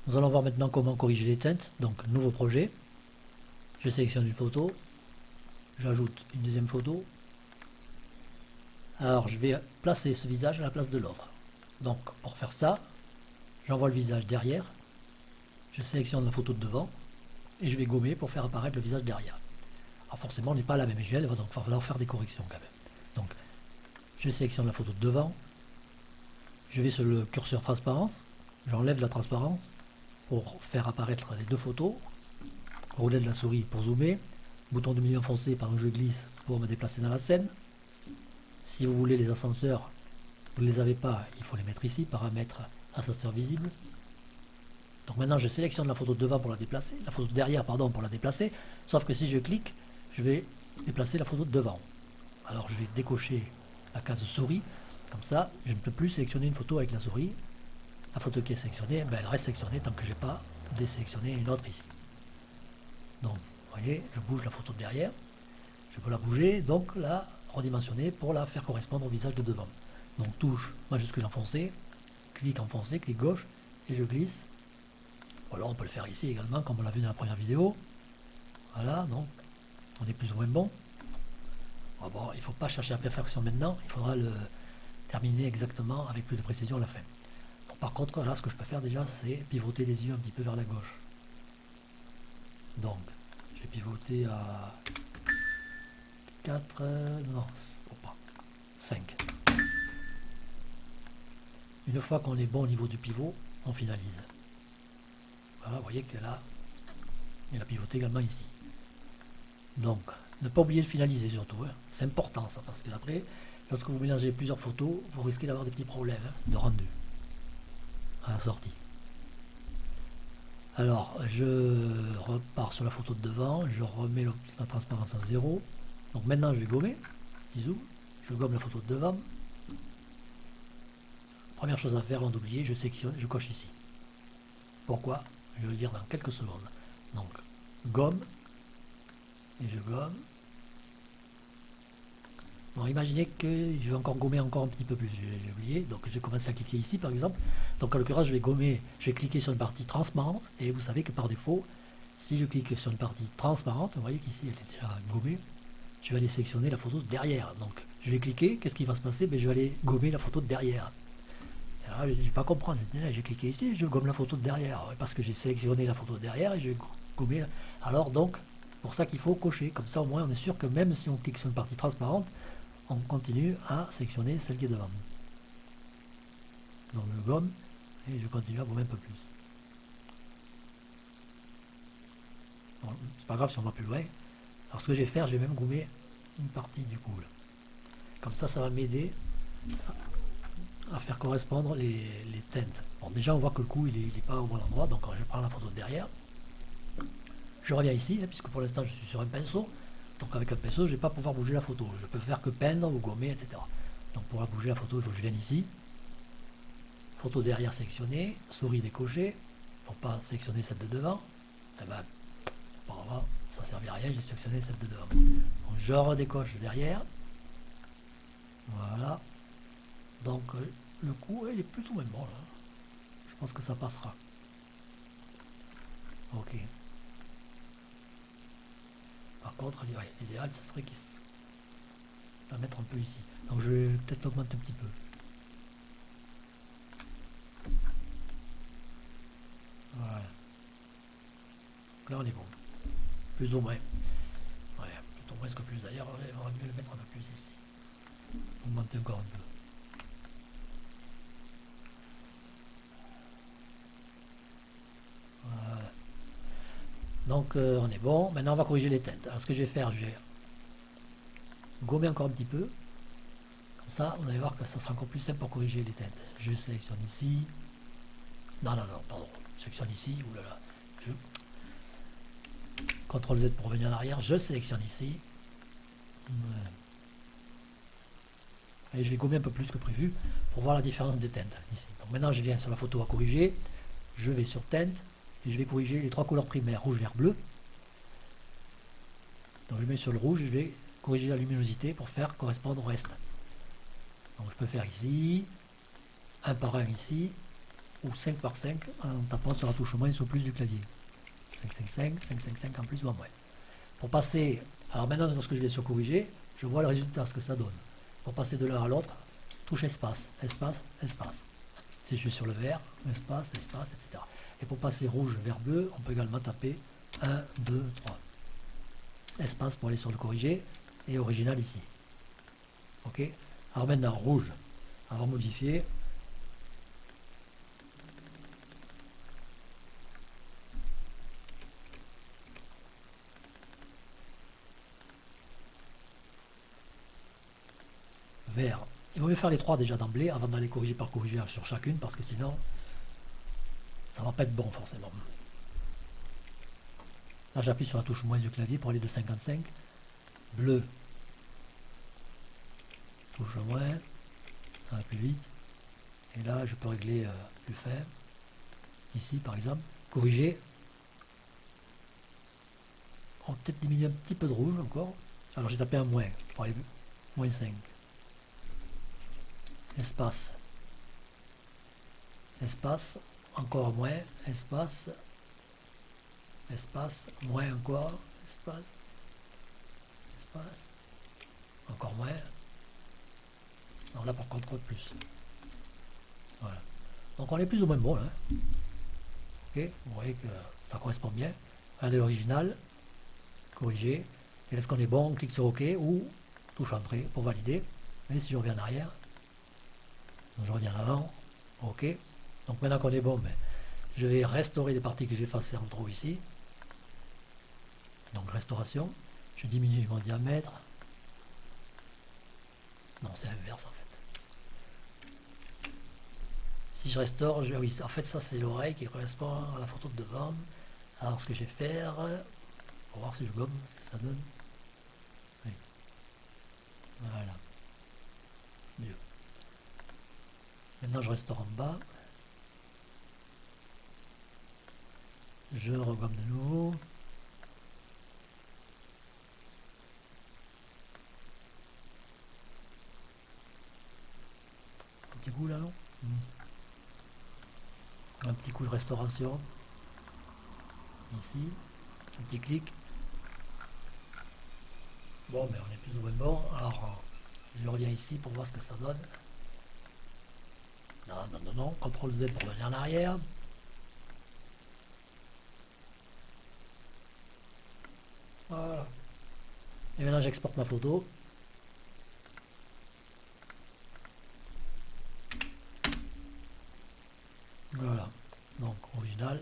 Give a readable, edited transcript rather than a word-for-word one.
Nous allons voir maintenant comment corriger les teintes. Donc, nouveau projet. Je sélectionne une photo. J'ajoute une deuxième photo. Alors, je vais placer ce visage à la place de l'autre. Donc, pour faire ça, j'envoie le visage derrière. Je sélectionne la photo de devant. Et je vais gommer pour faire apparaître le visage derrière. Alors, forcément, on n'est pas à la même échelle. Il va donc falloir faire des corrections quand même. Donc, je sélectionne la photo de devant. Je vais sur le curseur transparence. J'enlève la transparence pour faire apparaître les deux photos. Rouler de la souris pour zoomer. Bouton de milieu enfoncé pendant que je glisse pour me déplacer dans la scène. Si vous voulez les ascenseurs, vous ne les avez pas, il faut les mettre ici, paramètres ascenseur visible. Donc maintenant je sélectionne la photo de devant pour la déplacer, la photo de derrière pardon pour la déplacer, sauf que si je clique, je vais déplacer la photo de devant. Alors je vais décocher la case souris, comme ça je ne peux plus sélectionner une photo avec la souris. La photo qui est sélectionnée, ben, elle reste sélectionnée tant que je n'ai pas désélectionné une autre ici. Donc vous voyez, je bouge la photo de derrière, je peux la bouger, donc la redimensionner pour la faire correspondre au visage de devant. Donc touche majuscule enfoncée, clic enfoncé, clic gauche, et je glisse. Voilà, on peut le faire ici également, comme on l'a vu dans la première vidéo. Voilà, donc on est plus ou moins bon. Ah bon, il ne faut pas chercher la perfection maintenant, il faudra le terminer exactement avec plus de précision à la fin. Donc, par contre, là, ce que je peux faire déjà, c'est pivoter les yeux un petit peu vers la gauche. Donc, je vais pivoter à 4, non, 5. Une fois qu'on est bon au niveau du pivot, on finalise. Voilà, vous voyez que là, il a pivoté également ici. Donc, ne pas oublier de finaliser surtout. Hein. C'est important ça, parce que après, lorsque vous mélangez plusieurs photos, vous risquez d'avoir des petits problèmes de rendu à la sortie. Alors, je repars sur la photo de devant, je remets la transparence à 0. Donc maintenant, je vais gommer. Petit zoom. Je gomme la photo de devant. Première chose à faire avant d'oublier, je sélectionne, je coche ici. Pourquoi? Je vais le dire dans quelques secondes. Donc, gomme, et je gomme. Bon, imaginez que je vais encore gommer encore un petit peu plus, j'ai oublié. Donc, je vais commencer à cliquer ici, par exemple. Donc, en l'occurrence, je vais gommer, je vais cliquer sur une partie transparente, et vous savez que par défaut, si je clique sur une partie transparente, vous voyez qu'ici, elle est déjà gommée, je vais aller sélectionner la photo de derrière. Donc, je vais cliquer, qu'est-ce qui va se passer? Je vais aller gommer la photo de derrière. Alors, je ne vais pas comprendre, j'ai cliqué ici, je gomme la photo de derrière, parce que j'ai sélectionné la photo de derrière et je vais gommer. Alors donc, pour ça qu'il faut cocher, comme ça au moins on est sûr que même si on clique sur une partie transparente, on continue à sélectionner celle qui est devant. Donc je gomme et je continue à gommer un peu plus. Bon, c'est pas grave si on va plus loin. Alors ce que je vais faire, je vais même gommer une partie du coup. Là. Comme ça va m'aider à faire correspondre les teintes. Bon, déjà on voit que le coup il est pas au bon endroit, donc je prends la photo de derrière. Je reviens ici, puisque pour l'instant je suis sur un pinceau, donc avec un pinceau je ne vais pas pouvoir bouger la photo, je peux faire que peindre ou gommer, etc. Donc pour bouger la photo, il faut que je vienne ici, photo derrière sélectionnée, souris décochée, il ne faut pas sélectionner celle de devant, et ben, pas grave, ça ne servait à rien, j'ai sélectionné celle de devant. Donc je redécoche derrière, voilà, donc le coup il est plus ou moins bon là, je pense que ça passera. Ok. Par contre, l'idéal, ce serait qu'il va mettre un peu ici. Donc je vais peut-être augmenter un petit peu. Voilà. Donc là, on est bon. Plus ou moins. Ouais, plutôt moins que plus. D'ailleurs, il vaudrait mieux le mettre un peu plus ici. Augmenter encore un peu. Voilà. Donc on est bon. Maintenant, on va corriger les teintes. Alors ce que je vais faire, je vais gommer encore un petit peu. Comme ça, vous allez voir que ça sera encore plus simple pour corriger les teintes. Je sélectionne ici. Non, pardon. Je sélectionne ici. Oulala. CTRL Z pour revenir en arrière. Je sélectionne ici. Voilà. Et je vais gommer un peu plus que prévu pour voir la différence des teintes ici. Donc maintenant, je viens sur la photo à corriger. Je vais sur teinte. Et je vais corriger les trois couleurs primaires, rouge, vert, bleu. Donc je mets sur le rouge, je vais corriger la luminosité pour faire correspondre au reste. Donc je peux faire ici, un par un ici, ou 5 par 5 en tapant sur la touche moins ou plus du clavier. 5, 5, 5, 5, 5, 5 en plus ou en moins. Pour passer, alors maintenant lorsque je vais sur corriger, je vois le résultat, ce que ça donne. Pour passer de l'un à l'autre, touche espace, espace, espace. Si je suis sur le vert, espace, espace, etc. Et pour passer rouge vers bleu, on peut également taper 1, 2, 3. Espace pour aller sur le corrigé et original ici. Ok. Alors maintenant rouge, alors modifier. Vert. Il vaut mieux faire les trois déjà d'emblée avant d'aller corriger par corriger sur chacune parce que sinon ça va pas être bon forcément. Là j'appuie sur la touche moins du clavier pour aller de 55. Bleu. Touche moins. Ça va plus vite. Et là je peux régler plus fin. Ici par exemple. Corriger. On va peut-être diminuer un petit peu de rouge encore. Alors j'ai tapé un moins pour aller moins 5. Espace. Espace. Encore moins. Espace. Espace. Moins encore. Espace. Espace. Encore moins. Non, là par contre plus. Voilà. Donc on est plus ou moins bon là. Ok, vous voyez que ça correspond bien. Regardez l'original. Corriger. Et est-ce qu'on est bon, on clique sur OK ou touche entrée pour valider. Et si je reviens en arrière, donc je reviens avant, OK. Donc maintenant qu'on est bon, ben, je vais restaurer les parties que j'ai effacées en trop ici. Donc restauration. Je diminue mon diamètre. Non, c'est l'inverse en fait. Si je restaure, oui, en fait ça c'est l'oreille qui correspond à la photo de devant. Alors ce que je vais faire, pour voir si je gomme, ce que ça donne. Oui. Voilà. Mieux. Maintenant je restaure en bas. Je regomme de nouveau. Un petit coup là, non? Un petit coup de restauration. Ici. Un petit clic. Bon, mais on est plus ou moins bon. Alors, je reviens ici pour voir ce que ça donne. Non, non, non, non. CTRL Z pour revenir en arrière. Voilà. Et maintenant, j'exporte ma photo. Voilà. Donc, original.